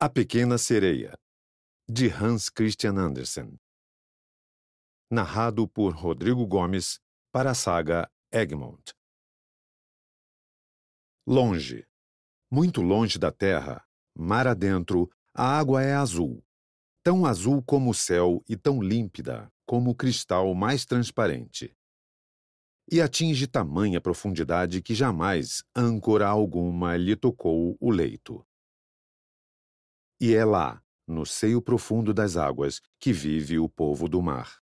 A Pequena Sereia, de Hans Christian Andersen. Narrado por Rodrigo Gomes para a saga Egmont. Longe, muito longe da terra, mar adentro, a água é azul. Tão azul como o céu e tão límpida como o cristal mais transparente. E atinge tamanha profundidade que jamais âncora alguma lhe tocou o leito. E é lá, no seio profundo das águas, que vive o povo do mar.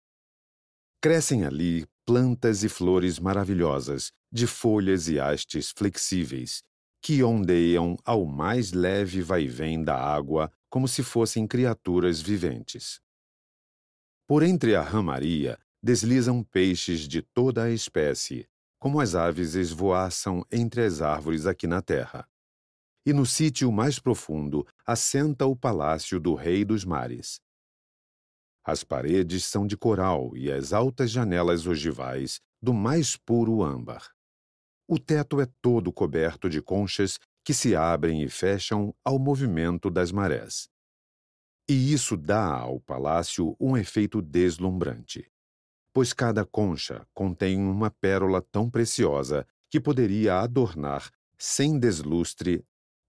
Crescem ali plantas e flores maravilhosas, de folhas e hastes flexíveis, que ondeiam ao mais leve vai-vém da água como se fossem criaturas viventes. Por entre a ramaria deslizam peixes de toda a espécie, como as aves esvoaçam entre as árvores aqui na terra. E no sítio mais profundo assenta o palácio do Rei dos Mares. As paredes são de coral e as altas janelas ogivais do mais puro âmbar. O teto é todo coberto de conchas que se abrem e fecham ao movimento das marés. E isso dá ao palácio um efeito deslumbrante, pois cada concha contém uma pérola tão preciosa que poderia adornar, sem deslustre,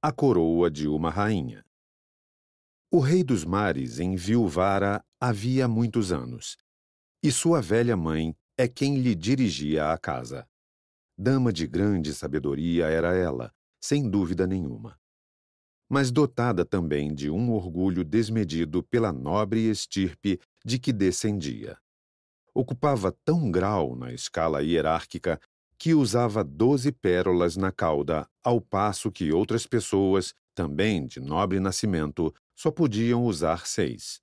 a coroa de uma rainha. O Rei dos Mares enviuvara havia muitos anos, e sua velha mãe é quem lhe dirigia a casa. Dama de grande sabedoria era ela, sem dúvida nenhuma, mas dotada também de um orgulho desmedido pela nobre estirpe de que descendia. Ocupava tão grau na escala hierárquica que usava 12 pérolas na cauda, ao passo que outras pessoas, também de nobre nascimento, só podiam usar 6.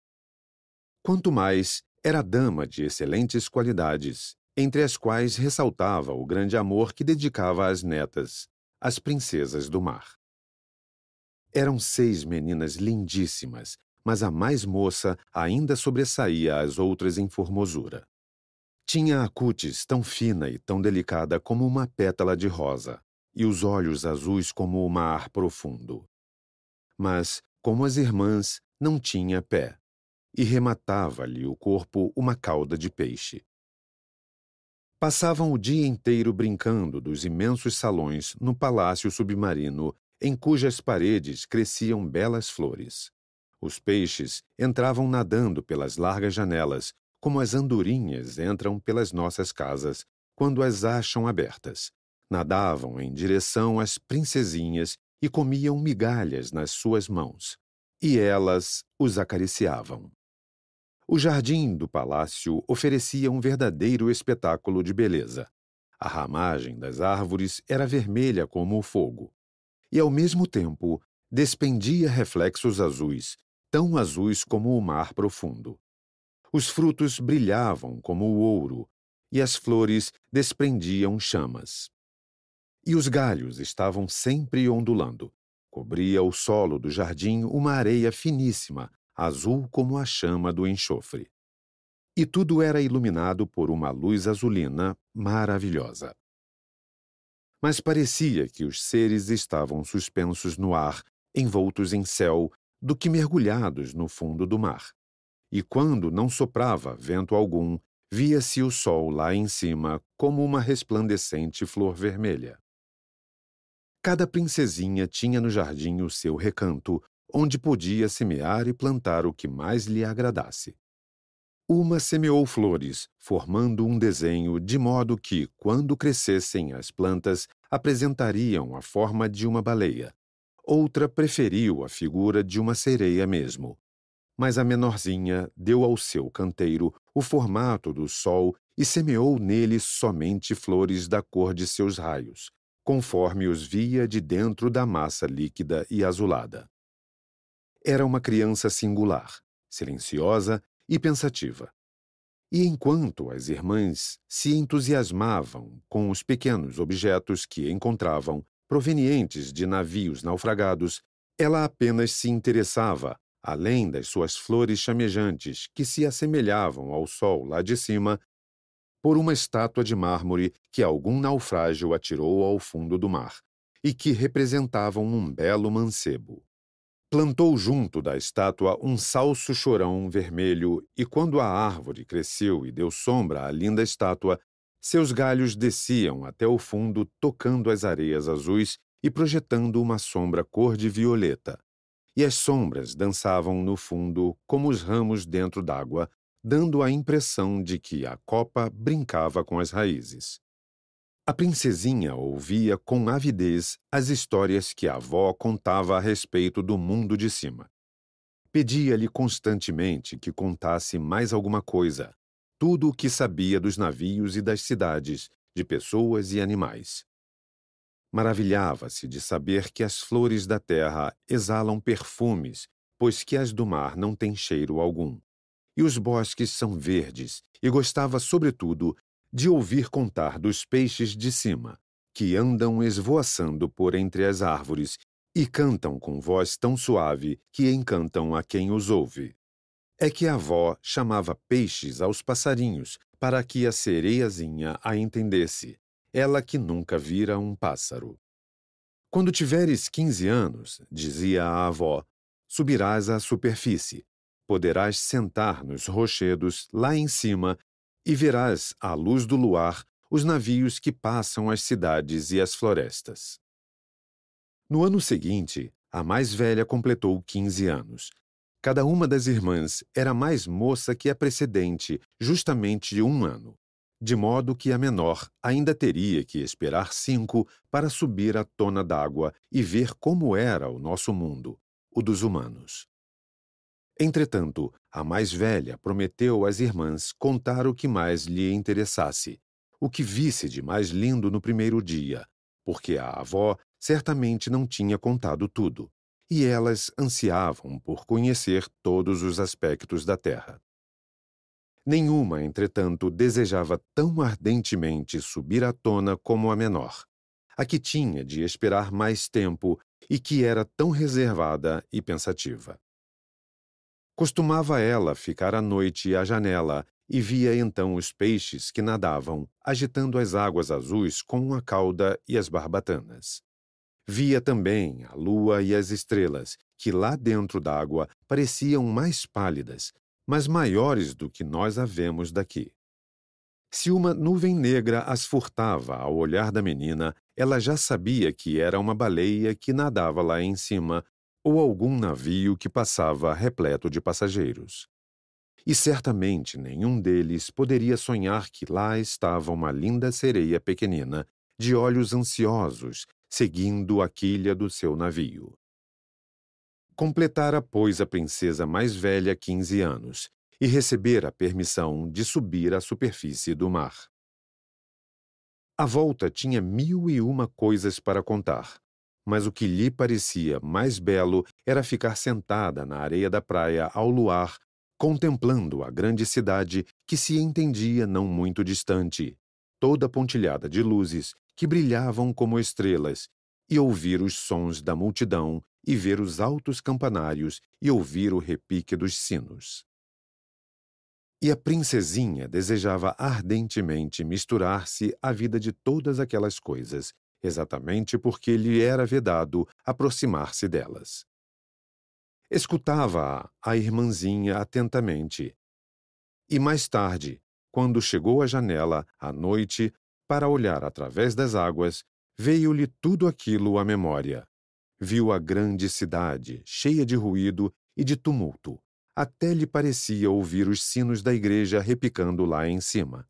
Quanto mais, era dama de excelentes qualidades, entre as quais ressaltava o grande amor que dedicava às netas, as princesas do mar. Eram 6 meninas lindíssimas, mas a mais moça ainda sobressaía as outras em formosura. Tinha a cútis tão fina e tão delicada como uma pétala de rosa, e os olhos azuis como o mar profundo. Mas, como as irmãs, não tinha pé, e rematava-lhe o corpo uma cauda de peixe. Passavam o dia inteiro brincando dos imensos salões no palácio submarino, em cujas paredes cresciam belas flores. Os peixes entravam nadando pelas largas janelas, como as andorinhas entram pelas nossas casas, quando as acham abertas. Nadavam em direção às princesinhas e comiam migalhas nas suas mãos. E elas os acariciavam. O jardim do palácio oferecia um verdadeiro espetáculo de beleza. A ramagem das árvores era vermelha como o fogo. E, ao mesmo tempo, despendia reflexos azuis, tão azuis como o mar profundo. Os frutos brilhavam como o ouro, e as flores desprendiam chamas. E os galhos estavam sempre ondulando. Cobria o solo do jardim uma areia finíssima, azul como a chama do enxofre. E tudo era iluminado por uma luz azulina maravilhosa. Mas parecia que os seres estavam suspensos no ar, envoltos em céu, do que mergulhados no fundo do mar. E quando não soprava vento algum, via-se o sol lá em cima como uma resplandecente flor vermelha. Cada princesinha tinha no jardim o seu recanto, onde podia semear e plantar o que mais lhe agradasse. Uma semeou flores, formando um desenho de modo que, quando crescessem as plantas, apresentariam a forma de uma baleia. Outra preferiu a figura de uma sereia mesmo. Mas a menorzinha deu ao seu canteiro o formato do sol e semeou nele somente flores da cor de seus raios, conforme os via de dentro da massa líquida e azulada. Era uma criança singular, silenciosa e pensativa. E enquanto as irmãs se entusiasmavam com os pequenos objetos que encontravam, provenientes de navios naufragados, ela apenas se interessava, além das suas flores chamejantes que se assemelhavam ao sol lá de cima, por uma estátua de mármore que algum naufrágio atirou ao fundo do mar, e que representavam um belo mancebo. Plantou junto da estátua um salso-chorão vermelho, e quando a árvore cresceu e deu sombra à linda estátua, seus galhos desciam até o fundo, tocando as areias azuis e projetando uma sombra cor de violeta. E as sombras dançavam no fundo como os ramos dentro d'água, dando a impressão de que a copa brincava com as raízes. A princesinha ouvia com avidez as histórias que a avó contava a respeito do mundo de cima. Pedia-lhe constantemente que contasse mais alguma coisa, tudo o que sabia dos navios e das cidades, de pessoas e animais. Maravilhava-se de saber que as flores da terra exalam perfumes, pois que as do mar não têm cheiro algum. E os bosques são verdes, e gostava, sobretudo, de ouvir contar dos peixes de cima, que andam esvoaçando por entre as árvores e cantam com voz tão suave que encantam a quem os ouve. É que a avó chamava peixes aos passarinhos para que a sereiazinha a entendesse, ela que nunca vira um pássaro. Quando tiveres 15 anos, dizia a avó, subirás à superfície. Poderás sentar nos rochedos lá em cima e verás, à luz do luar, os navios que passam as cidades e as florestas. No ano seguinte, a mais velha completou 15 anos. Cada uma das irmãs era mais moça que a precedente, justamente 1 ano, de modo que a menor ainda teria que esperar 5 para subir à tona d'água e ver como era o nosso mundo, o dos humanos. Entretanto, a mais velha prometeu às irmãs contar o que mais lhe interessasse, o que visse de mais lindo no primeiro dia, porque a avó certamente não tinha contado tudo, e elas ansiavam por conhecer todos os aspectos da terra. Nenhuma, entretanto, desejava tão ardentemente subir à tona como a menor, a que tinha de esperar mais tempo e que era tão reservada e pensativa. Costumava ela ficar à noite à janela e via então os peixes que nadavam, agitando as águas azuis com a cauda e as barbatanas. Via também a lua e as estrelas, que lá dentro d'água pareciam mais pálidas, mas maiores do que nós a vemos daqui. Se uma nuvem negra as furtava ao olhar da menina, ela já sabia que era uma baleia que nadava lá em cima, ou algum navio que passava repleto de passageiros. E certamente nenhum deles poderia sonhar que lá estava uma linda sereia pequenina, de olhos ansiosos, seguindo a quilha do seu navio. Completara, pois, a princesa mais velha 15 anos, e recebera a permissão de subir à superfície do mar. À volta tinha 1001 coisas para contar, mas o que lhe parecia mais belo era ficar sentada na areia da praia ao luar, contemplando a grande cidade que se entendia não muito distante, toda pontilhada de luzes que brilhavam como estrelas, e ouvir os sons da multidão, e ver os altos campanários, e ouvir o repique dos sinos. E a princesinha desejava ardentemente misturar-se à vida de todas aquelas coisas, exatamente porque lhe era vedado aproximar-se delas. Escutava-a a irmãzinha atentamente. E mais tarde, quando chegou à janela, à noite, para olhar através das águas, veio-lhe tudo aquilo à memória. Viu a grande cidade, cheia de ruído e de tumulto. Até lhe parecia ouvir os sinos da igreja repicando lá em cima.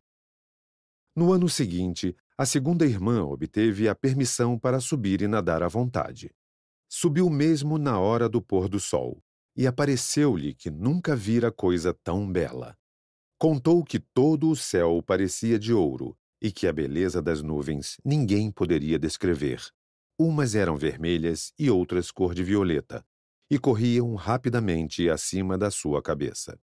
No ano seguinte, a segunda irmã obteve a permissão para subir e nadar à vontade. Subiu mesmo na hora do pôr do sol, e apareceu-lhe que nunca vira coisa tão bela. Contou que todo o céu parecia de ouro, e que a beleza das nuvens ninguém poderia descrever. Umas eram vermelhas e outras cor de violeta, e corriam rapidamente acima da sua cabeça.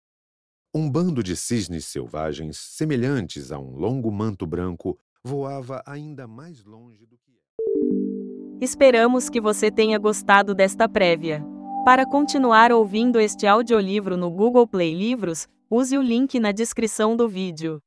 Um bando de cisnes selvagens, semelhantes a um longo manto branco, voava ainda mais longe do que... Esperamos que você tenha gostado desta prévia. Para continuar ouvindo este audiolivro no Google Play Livros, use o link na descrição do vídeo.